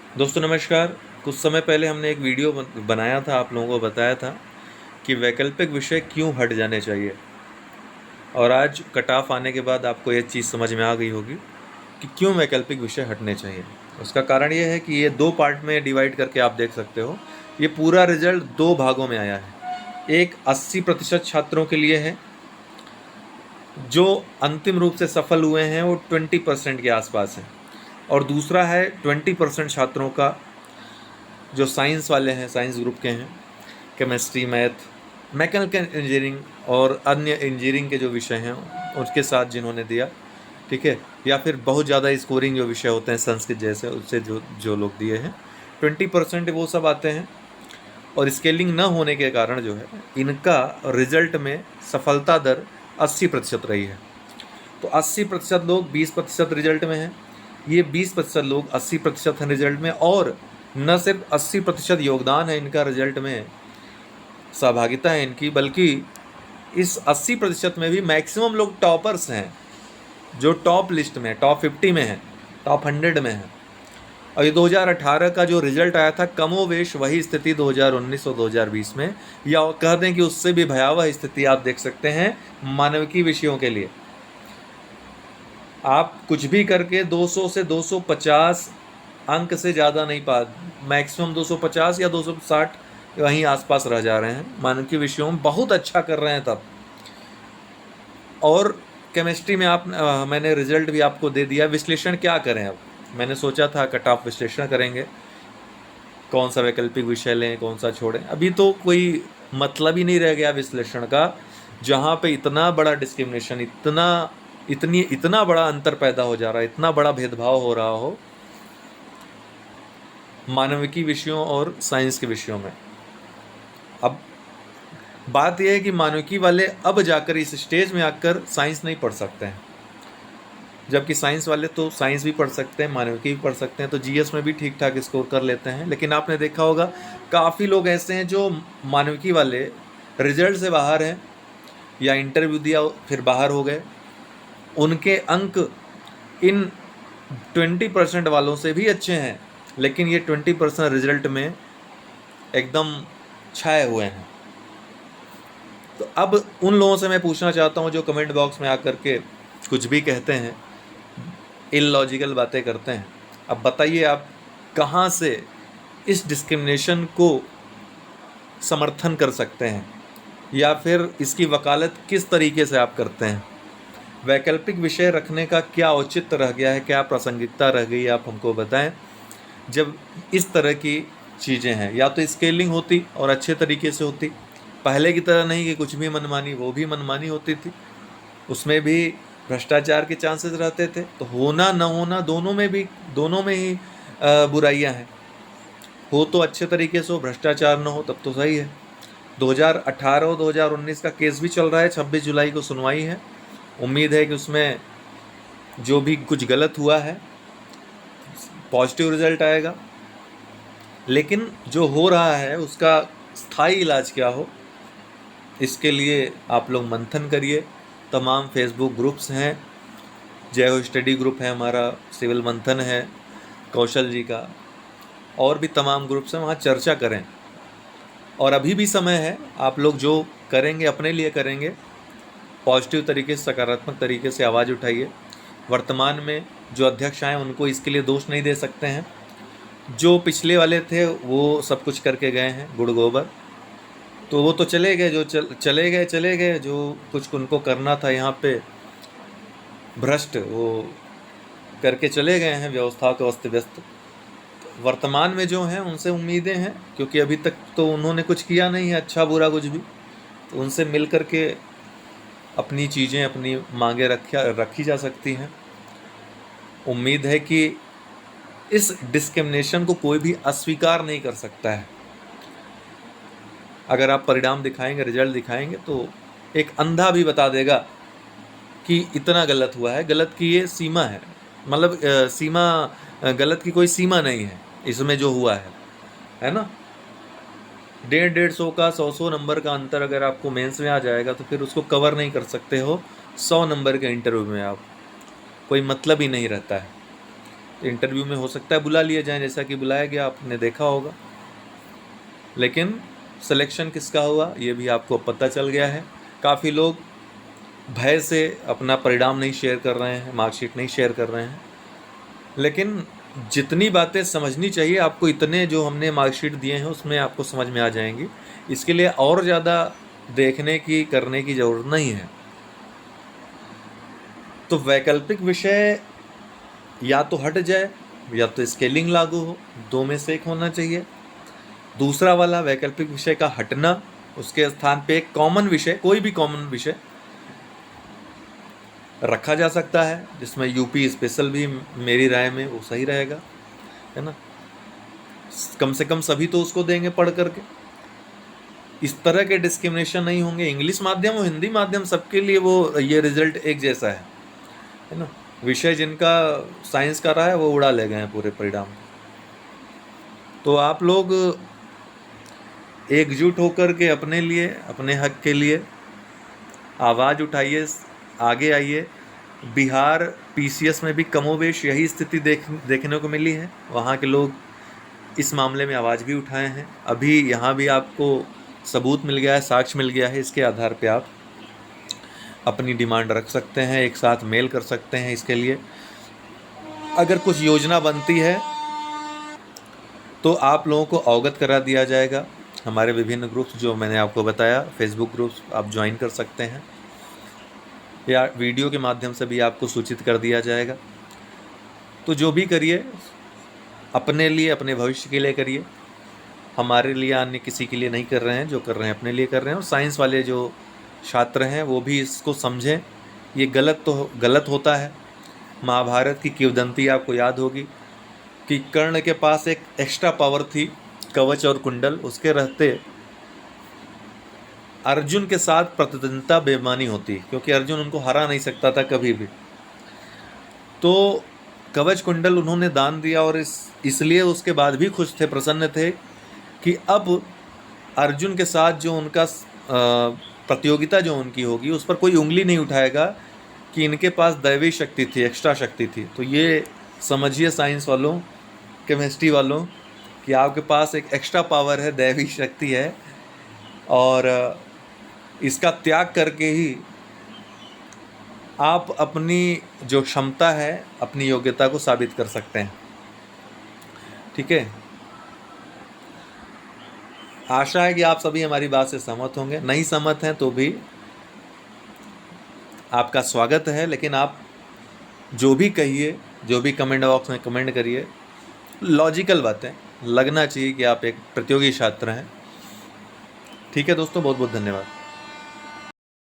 दोस्तों नमस्कार। कुछ समय पहले हमने एक वीडियो बनाया था, आप लोगों को बताया था कि वैकल्पिक विषय क्यों हट जाने चाहिए। और आज कट ऑफ आने के बाद आपको ये चीज़ समझ में आ गई होगी कि क्यों वैकल्पिक विषय हटने चाहिए। उसका कारण ये है कि ये दो पार्ट में डिवाइड करके आप देख सकते हो। ये पूरा रिजल्ट दो भागों में आया है। एक 80% छात्रों के लिए है जो अंतिम रूप से सफल हुए हैं, वो 20% के आसपास है। और दूसरा है 20% छात्रों का जो साइंस वाले हैं, साइंस ग्रुप के हैं, केमिस्ट्री, मैथ, मैकेनिकल इंजीनियरिंग और अन्य इंजीनियरिंग के जो विषय हैं उसके साथ जिन्होंने दिया, ठीक है, या फिर बहुत ज़्यादा स्कोरिंग जो विषय होते हैं संस्कृत जैसे, उससे जो जो लोग दिए हैं 20% वो सब आते हैं। और स्केलिंग न होने के कारण जो है इनका रिजल्ट में सफलता दर 80% रही है। तो 80% लोग 20% रिजल्ट में हैं, ये 20% लोग 80% हैं रिजल्ट में। और न सिर्फ 80% योगदान है इनका रिजल्ट में, सहभागिता है इनकी, बल्कि इस 80% में भी मैक्सिमम लोग टॉपर्स हैं, जो टॉप लिस्ट में, टॉप 50 में है, टॉप 100 में है। और ये 2018 का जो रिजल्ट आया था, कमोवेश वही स्थिति 2019 और 2020 में, या कह दें कि उससे भी भयावह स्थिति आप देख सकते हैं मानविकी विषयों के लिए। आप कुछ भी करके 200 से 250 अंक से ज़्यादा नहीं पा, मैक्सिमम 250 या 260 वहीं आसपास रह जा रहे हैं। मानविकी विषयों में बहुत अच्छा कर रहे हैं तब। और केमिस्ट्री में मैंने रिजल्ट भी आपको दे दिया। विश्लेषण क्या करें अब, मैंने सोचा था कट ऑफ विश्लेषण करेंगे, कौन सा वैकल्पिक विषय लें, कौन सा छोड़ें। अभी तो कोई मतलब ही नहीं रह गया विश्लेषण का, जहाँ पे इतना बड़ा डिस्क्रिमिनेशन, इतना बड़ा अंतर पैदा हो जा रहा है, इतना बड़ा भेदभाव हो रहा हो मानविकी विषयों और साइंस के विषयों में। अब बात यह है कि मानविकी वाले अब जाकर इस स्टेज में आकर साइंस नहीं पढ़ सकते हैं, जबकि साइंस वाले तो साइंस भी पढ़ सकते हैं, मानविकी भी पढ़ सकते हैं, तो जीएस में भी ठीक ठाक स्कोर कर लेते हैं। लेकिन आपने देखा होगा काफ़ी लोग ऐसे हैं जो मानविकी वाले रिजल्ट से बाहर हैं, या इंटरव्यू दिया फिर बाहर हो गए। उनके अंक इन 20% वालों से भी अच्छे हैं, लेकिन ये 20% रिजल्ट में एकदम छाए हुए हैं। तो अब उन लोगों से मैं पूछना चाहता हूँ जो कमेंट बॉक्स में आकर के कुछ भी कहते हैं, इलॉजिकल बातें करते हैं, अब बताइए आप कहाँ से इस डिस्क्रिमिनेशन को समर्थन कर सकते हैं, या फिर इसकी वकालत किस तरीके से आप करते हैं। वैकल्पिक विषय रखने का क्या औचित्य रह गया है, क्या प्रासंगिकता रह गई, आप हमको बताएं। जब इस तरह की चीज़ें हैं, या तो स्केलिंग होती और अच्छे तरीके से होती, पहले की तरह नहीं कि कुछ भी मनमानी, वो भी मनमानी होती थी, उसमें भी भ्रष्टाचार के चांसेस रहते थे। तो होना न होना दोनों में ही बुराइयां हैं। हो तो अच्छे तरीके से हो, भ्रष्टाचार न हो, तब तो सही है। 2018 और 2019 का केस भी चल रहा है, 26 जुलाई को सुनवाई है। उम्मीद है कि उसमें जो भी कुछ गलत हुआ है पॉजिटिव रिजल्ट आएगा। लेकिन जो हो रहा है उसका स्थायी इलाज क्या हो, इसके लिए आप लोग मंथन करिए। तमाम फेसबुक ग्रुप्स हैं, जय हो स्टडी ग्रुप है हमारा, सिविल मंथन है कौशल जी का, और भी तमाम ग्रुप्स हैं, वहाँ चर्चा करें। और अभी भी समय है, आप लोग जो करेंगे अपने लिए करेंगे, पॉजिटिव तरीके से, सकारात्मक तरीके से आवाज़ उठाइए। वर्तमान में जो अध्यक्ष आए उनको इसके लिए दोष नहीं दे सकते हैं, जो पिछले वाले थे वो सब कुछ करके गए हैं गुड़ गोबर, तो वो तो चले गए, जो चले गए, जो कुछ उनको करना था यहाँ पे भ्रष्ट, वो करके चले गए हैं, व्यवस्था को अस्त व्यस्त। वर्तमान में जो हैं उनसे उम्मीदें हैं, क्योंकि अभी तक तो उन्होंने कुछ किया नहीं है, अच्छा बुरा कुछ भी, तो उनसे मिल कर के अपनी चीज़ें, अपनी मांगें रखी जा सकती हैं। उम्मीद है कि इस डिस्क्रिमिनेशन को कोई भी अस्वीकार नहीं कर सकता है। अगर आप परिणाम दिखाएंगे, रिजल्ट दिखाएंगे, तो एक अंधा भी बता देगा कि इतना गलत हुआ है, गलत की ये सीमा है, मतलब गलत की कोई सीमा नहीं है इसमें जो हुआ है ना। 150 का 100 नंबर का अंतर अगर आपको मेंस में आ जाएगा तो फिर उसको कवर नहीं कर सकते हो 100 नंबर के इंटरव्यू में, आप कोई मतलब ही नहीं रहता है। इंटरव्यू में हो सकता है बुला लिया जाए, जैसा कि बुलाया गया, आपने देखा होगा। लेकिन सिलेक्शन किसका हुआ ये भी आपको पता चल गया है। काफ़ी लोग भय से अपना परिणाम नहीं शेयर कर रहे हैं, मार्कशीट नहीं शेयर कर रहे हैं। लेकिन जितनी बातें समझनी चाहिए आपको, इतने जो हमने मार्कशीट दिए हैं उसमें आपको समझ में आ जाएंगी। इसके लिए और ज़्यादा देखने की करने की ज़रूरत नहीं है। तो वैकल्पिक विषय या तो हट जाए या तो स्केलिंग लागू हो, दो में से एक होना चाहिए। दूसरा वाला वैकल्पिक विषय का हटना, उसके स्थान पे एक कॉमन विषय, कोई भी कॉमन विषय रखा जा सकता है, जिसमें यूपी स्पेशल भी मेरी राय में वो सही रहेगा, है ना। कम से कम सभी तो उसको देंगे पढ़ करके। इस तरह के डिस्क्रिमिनेशन नहीं होंगे। इंग्लिश माध्यम और हिंदी माध्यम सबके लिए वो ये रिजल्ट एक जैसा है ना। विषय जिनका साइंस का रहा है वो उड़ा ले गए हैं पूरे परिणाम। तो आप लोग एकजुट होकर के अपने लिए, अपने हक के लिए आवाज़ उठाइए, आगे आइए। बिहार पीसीएस में भी कमोवेश यही स्थिति देखने को मिली है। वहाँ के लोग इस मामले में आवाज़ भी उठाए हैं। अभी यहाँ भी आपको सबूत मिल गया है, साक्ष्य मिल गया है, इसके आधार पे आप अपनी डिमांड रख सकते हैं, एक साथ मेल कर सकते हैं। इसके लिए अगर कुछ योजना बनती है तो आप लोगों को अवगत करा दिया जाएगा। हमारे विभिन्न ग्रुप्स जो मैंने आपको बताया, फेसबुक ग्रुप्स आप ज्वाइन कर सकते हैं, या वीडियो के माध्यम से भी आपको सूचित कर दिया जाएगा। तो जो भी करिए अपने लिए, अपने भविष्य के लिए करिए। हमारे लिए, अन्य किसी के लिए नहीं कर रहे हैं। जो कर रहे हैं अपने लिए कर रहे हैं। और साइंस वाले जो छात्र हैं वो भी इसको समझें। ये गलत होता है। महाभारत की किंवदंती आपको याद होगी कि कर्ण के पास एक एक्स्ट्रा पावर थी, कवच और कुंडल। उसके रहते अर्जुन के साथ प्रतिद्वंदिता बेईमानी होती, क्योंकि अर्जुन उनको हरा नहीं सकता था कभी भी। तो कवच कुंडल उन्होंने दान दिया, और इसलिए उसके बाद भी खुश थे, प्रसन्न थे कि अब अर्जुन के साथ जो उनका प्रतियोगिता जो उनकी होगी उस पर कोई उंगली नहीं उठाएगा कि इनके पास दैवी शक्ति थी, एक्स्ट्रा शक्ति थी। तो ये समझिए साइंस वालों, केमिस्ट्री वालों, कि आपके पास एक एक्स्ट्रा पावर है, दैवी शक्ति है, और इसका त्याग करके ही आप अपनी जो क्षमता है, अपनी योग्यता को साबित कर सकते हैं। ठीक है, आशा है कि आप सभी हमारी बात से सहमत होंगे। नहीं सहमत हैं तो भी आपका स्वागत है, लेकिन आप जो भी कहिए, जो भी कमेंट बॉक्स में कमेंट करिए, लॉजिकल बातें, लगना चाहिए कि आप एक प्रतियोगी छात्र हैं। ठीक है दोस्तों, बहुत बहुत धन्यवाद।